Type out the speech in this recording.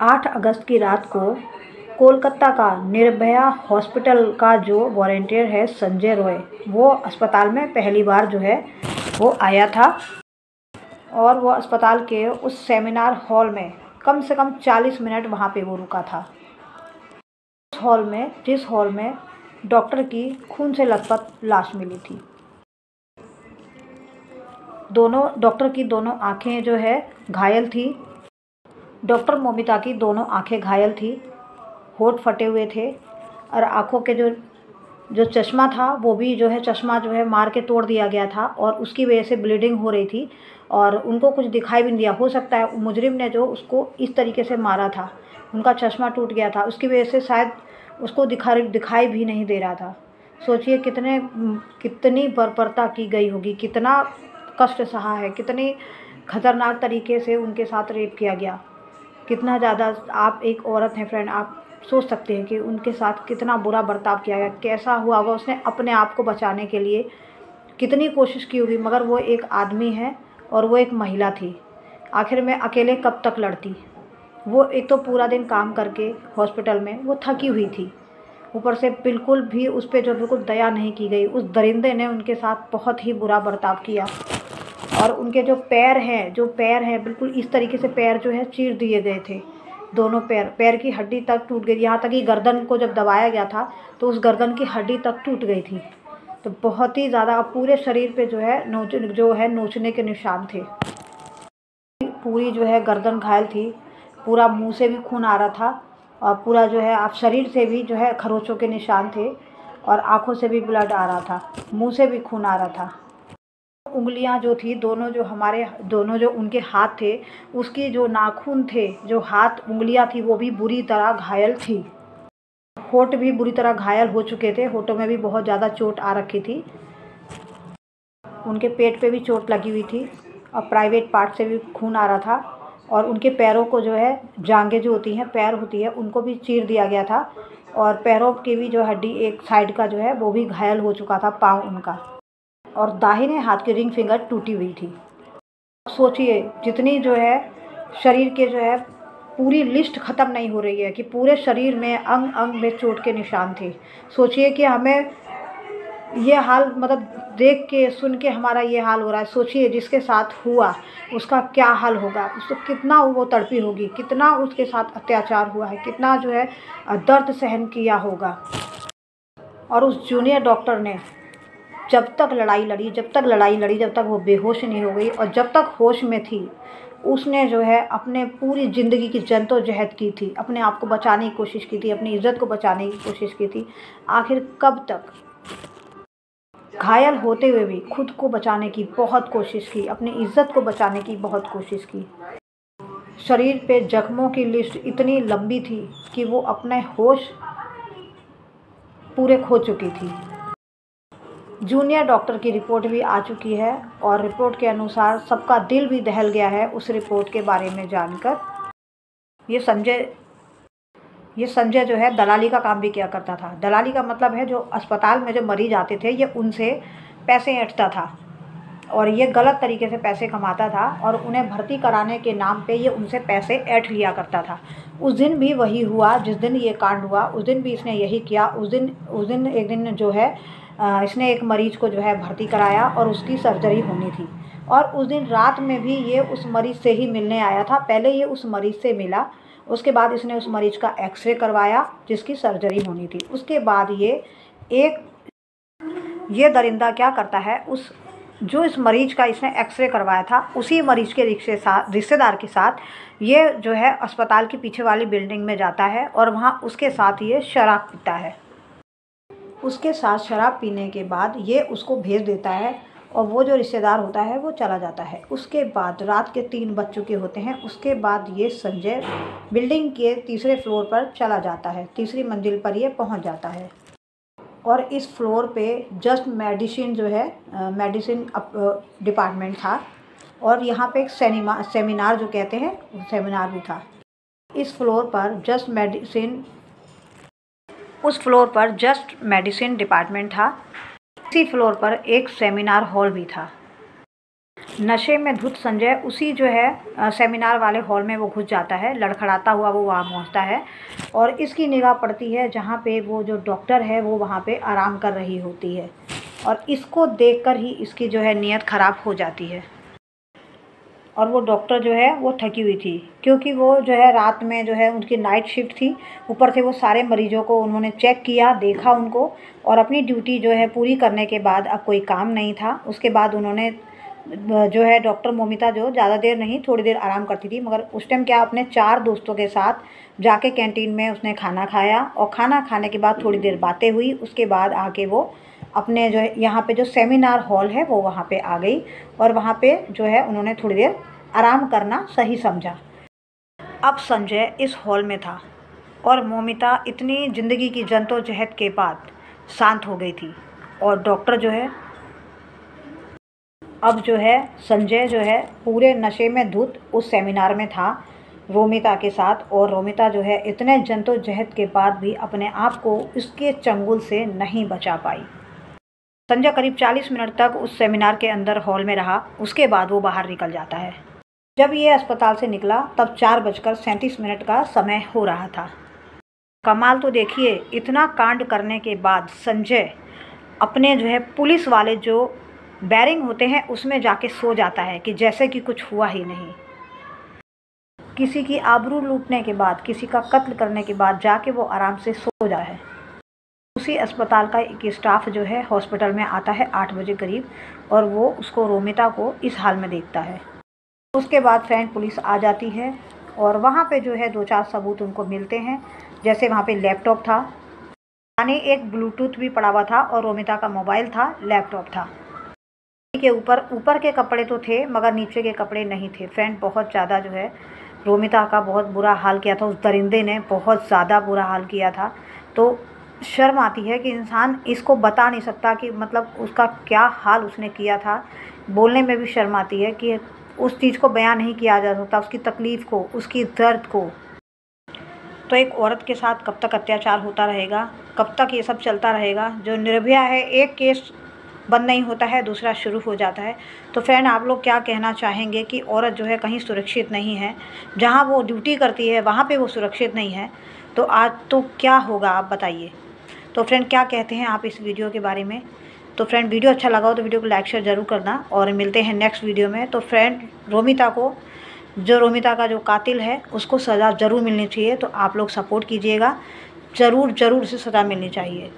8 अगस्त की रात को कोलकाता का निर्भया हॉस्पिटल का जो वॉलंटियर है संजय रॉय, वो अस्पताल में पहली बार जो है वो आया था और वो अस्पताल के उस सेमिनार हॉल में कम से कम 40 मिनट वहाँ पे वो रुका था। जिस हॉल में डॉक्टर की खून से लथपथ लाश मिली थी। डॉक्टर की दोनों आँखें जो है घायल थी। डॉक्टर मोमिता की दोनों आंखें घायल थी, होंठ फटे हुए थे और आँखों के जो चश्मा था वो भी जो है चश्मा जो है मार के तोड़ दिया गया था और उसकी वजह से ब्लीडिंग हो रही थी और उनको कुछ दिखाई भी नहीं दिया। हो सकता है मुजरिम ने जो उसको इस तरीके से मारा था, उनका चश्मा टूट गया था, उसकी वजह से शायद उसको दिखाई भी नहीं दे रहा था। सोचिए कितनी बर्बरता की गई होगी, कितना कष्ट सहा है, कितनी खतरनाक तरीके से उनके साथ रेप किया गया, कितना ज़्यादा। आप एक औरत हैं फ्रेंड, आप सोच सकते हैं कि उनके साथ कितना बुरा बर्ताव किया गया, कैसा हुआ होगा। उसने अपने आप को बचाने के लिए कितनी कोशिश की होगी, मगर वो एक आदमी है और वो एक महिला थी। आखिर में अकेले कब तक लड़ती। वो एक तो पूरा दिन काम करके हॉस्पिटल में वो थकी हुई थी, ऊपर से बिल्कुल भी उस पर जो बिल्कुल दया नहीं की गई। उस दरिंदे ने उनके साथ बहुत ही बुरा बर्ताव किया और उनके जो पैर हैं बिल्कुल इस तरीके से पैर जो है चीर दिए गए थे। दोनों पैर की हड्डी तक टूट गई, यहाँ तक कि गर्दन को जब दबाया गया था तो उस गर्दन की हड्डी तक टूट गई थी। तो बहुत ही ज़्यादा पूरे शरीर पे जो है नोचने के निशान थे। पूरी जो है गर्दन घायल थी, पूरा मुंह से भी खून आ रहा था और पूरा जो है आप शरीर से भी जो है खरोचों के निशान थे और आँखों से भी ब्लड आ रहा था, मुँह से भी खून आ रहा था। उंगलियां जो थी दोनों जो उनके हाथ थे, उसकी जो नाखून थे, जो हाथ उंगलियां थी वो भी बुरी तरह घायल थी। होंठ भी बुरी तरह घायल हो चुके थे, होंठों में भी बहुत ज़्यादा चोट आ रखी थी। उनके पेट पे भी चोट लगी हुई थी और प्राइवेट पार्ट से भी खून आ रहा था और उनके पैरों को जो है जांघें जो होती हैं, पैर होती है, उनको भी चीर दिया गया था और पैरों की भी जो हड्डी एक साइड का जो है वो भी घायल हो चुका था, पाँव उनका, और दाहिने हाथ की रिंग फिंगर टूटी हुई थी। सोचिए जितनी जो है शरीर के जो है पूरी लिस्ट ख़त्म नहीं हो रही है कि पूरे शरीर में अंग अंग में चोट के निशान थे। सोचिए कि हमें ये हाल मतलब देख के सुन के हमारा ये हाल हो रहा है। सोचिए जिसके साथ हुआ उसका क्या हाल होगा, उसको कितना वो तड़पी होगी, कितना उसके साथ अत्याचार हुआ है, कितना जो है दर्द सहन किया होगा। और उस जूनियर डॉक्टर ने जब तक लड़ाई लड़ी, जब तक वो बेहोश नहीं हो गई और जब तक होश में थी, उसने जो है अपने पूरी ज़िंदगी की जद्दोजहद की थी, अपने आप को बचाने की कोशिश की थी, अपनी इज़्ज़त को बचाने की कोशिश की थी। आखिर कब तक। घायल होते हुए भी खुद को बचाने की बहुत कोशिश की, अपनी इज़्ज़त को बचाने की बहुत कोशिश की। शरीर पे जख्मों की लिस्ट इतनी लंबी थी कि वो अपने होश पूरे खो चुकी थी। जूनियर डॉक्टर की रिपोर्ट भी आ चुकी है और रिपोर्ट के अनुसार सबका दिल भी दहल गया है उस रिपोर्ट के बारे में जानकर। ये संजय जो है दलाली का काम भी किया करता था। दलाली का मतलब है जो अस्पताल में जो मरीज आते थे, ये उनसे पैसे ऐंठता था और ये गलत तरीके से पैसे कमाता था और उन्हें भर्ती कराने के नाम पे ये उनसे पैसे ऐंठ लिया करता था। उस दिन भी वही हुआ, जिस दिन ये कांड हुआ उस दिन भी इसने यही किया। उस दिन एक दिन जो है इसने एक मरीज़ को जो है भर्ती कराया और उसकी सर्जरी होनी थी और उस दिन रात में भी ये उस मरीज़ से ही मिलने आया था। पहले ये उस मरीज़ से मिला, उसके बाद इसने उस मरीज़ का एक्सरे करवाया जिसकी सर्जरी होनी थी। उसके बाद ये दरिंदा क्या करता है, इस मरीज़ का इसने एक्सरे करवाया था उसी मरीज़ के रिश्तेदार के साथ ये जो है अस्पताल के पीछे वाली बिल्डिंग में जाता है और वहाँ उसके साथ ये शराब पीता है। उसके साथ शराब पीने के बाद ये उसको भेज देता है और वो जो रिश्तेदार होता है वो चला जाता है। उसके बाद रात के 3 बज चुके होते हैं। उसके बाद ये संजय बिल्डिंग के तीसरे फ्लोर पर चला जाता है, तीसरी मंजिल पर ये पहुंच जाता है और इस फ्लोर पे जस्ट मेडिसिन डिपार्टमेंट था और यहाँ पे एक सेमिनार जो कहते हैं वो सेमिनार भी था। उस फ्लोर पर जस्ट मेडिसिन डिपार्टमेंट था। इसी फ्लोर पर एक सेमिनार हॉल भी था। नशे में धुत संजय उसी जो है सेमिनार वाले हॉल में वो घुस जाता है, लड़खड़ाता हुआ वो वहाँ पहुँचता है और इसकी निगाह पड़ती है जहाँ पे वो जो डॉक्टर है वो वहाँ पे आराम कर रही होती है और इसको देखकर ही इसकी जो है नीयत ख़राब हो जाती है। और वो डॉक्टर जो है वो थकी हुई थी क्योंकि वो जो है रात में जो है उनकी नाइट शिफ्ट थी, ऊपर से वो सारे मरीज़ों को उन्होंने चेक किया, देखा उनको और अपनी ड्यूटी जो है पूरी करने के बाद अब कोई काम नहीं था। उसके बाद उन्होंने जो है डॉक्टर मोमिता जो ज़्यादा देर नहीं थोड़ी देर आराम करती थी, मगर उस टाइम क्या अपने 4 दोस्तों के साथ जाके कैंटीन में उसने खाना खाया और खाना खाने के बाद थोड़ी देर बातें हुई। उसके बाद आके वो अपने जो है यहाँ पे जो सेमिनार हॉल है वो वहाँ पे आ गई और वहाँ पे जो है उन्होंने थोड़ी देर आराम करना सही समझा। अब संजय इस हॉल में था और मोमिता इतनी ज़िंदगी की जद्दोजहद के बाद शांत हो गई थी और डॉक्टर जो है अब जो है संजय जो है पूरे नशे में धुत उस सेमिनार में था रोमिता के साथ और रोमिता जो है इतने जद्दोजहद के बाद भी अपने आप को उसके चंगुल से नहीं बचा पाई। संजय करीब 40 मिनट तक उस सेमिनार के अंदर हॉल में रहा, उसके बाद वो बाहर निकल जाता है। जब ये अस्पताल से निकला तब 4:37 का समय हो रहा था। कमाल तो देखिए, इतना कांड करने के बाद संजय अपने जो है पुलिस वाले जो बैरिंग होते हैं उसमें जाके सो जाता है कि जैसे कि कुछ हुआ ही नहीं। किसी की आबरू लूटने के बाद, किसी का कत्ल करने के बाद जाके वो आराम से सो जाता है। उसी अस्पताल का एक स्टाफ जो है हॉस्पिटल में आता है 8 बजे करीब और वो उसको रोमिता को इस हाल में देखता है। उसके बाद फ्रेंड पुलिस आ जाती है और वहाँ पे जो है 2-4 सबूत उनको मिलते हैं, जैसे वहाँ पे लैपटॉप था, यानी एक ब्लूटूथ भी पड़ा हुआ था और रोमिता का मोबाइल था, लैपटॉप था। के ऊपर के कपड़े तो थे मगर नीचे के कपड़े नहीं थे। फ्रेंड बहुत ज़्यादा जो है रोमिता का बहुत बुरा हाल किया था, उस दरिंदे ने बहुत ज़्यादा बुरा हाल किया था। तो शर्म आती है कि इंसान इसको बता नहीं सकता कि मतलब उसका क्या हाल उसने किया था। बोलने में भी शर्म आती है कि उस चीज़ को बयान नहीं किया जा सकता, उसकी तकलीफ़ को, उसकी दर्द को। तो एक औरत के साथ कब तक अत्याचार होता रहेगा, कब तक ये सब चलता रहेगा। जो निर्भया है, एक केस बंद नहीं होता है दूसरा शुरू हो जाता है। तो फ्रेंड आप लोग क्या कहना चाहेंगे कि औरत जो है कहीं सुरक्षित नहीं है, जहाँ वो ड्यूटी करती है वहाँ पे वो सुरक्षित नहीं है, तो आज तो क्या होगा आप बताइए। तो फ्रेंड क्या कहते हैं आप इस वीडियो के बारे में। तो फ्रेंड वीडियो अच्छा लगा हो तो वीडियो को लाइक शेयर ज़रूर करना और मिलते हैं नेक्स्ट वीडियो में। तो फ्रेंड रोमिता का जो कातिल है उसको सज़ा ज़रूर मिलनी चाहिए, तो आप लोग सपोर्ट कीजिएगा, ज़रूर उसे सज़ा मिलनी चाहिए।